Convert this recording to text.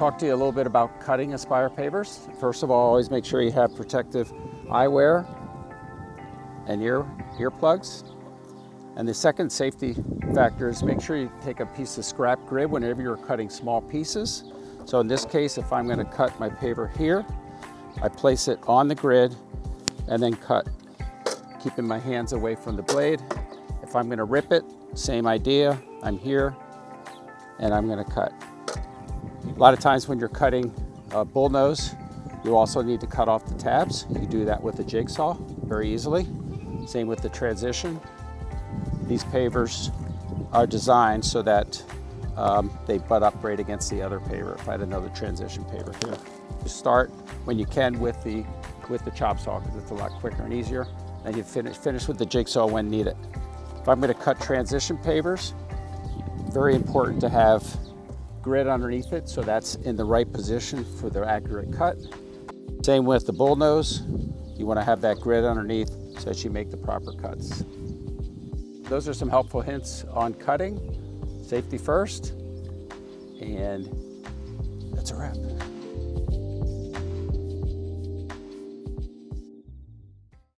talk to you a little bit about cutting Aspire pavers. First of all, always make sure you have protective eyewear and earplugs. And the second safety factor is make sure you take a piece of scrap grid whenever you're cutting small pieces. So in this case, if I'm going to cut my paver here, I place it on the grid and then cut, keeping my hands away from the blade. If I'm going to rip it, same idea. I'm here and I'm going to cut. A lot of times when you're cutting a bullnose, you also need to cut off the tabs. You do that with a jigsaw very easily. Same with the transition. These pavers are designed so that they butt up right against the other paver. If I had another transition paver here. You start when you can with the chop saw because it's a lot quicker and easier. And you finish with the jigsaw when needed. If I'm going to cut transition pavers, very important to have grid underneath it so that's in the right position for the accurate cut. Same with the bullnose. You want to have that grid underneath so that you make the proper cuts. Those are some helpful hints on cutting. Safety first, and that's a wrap.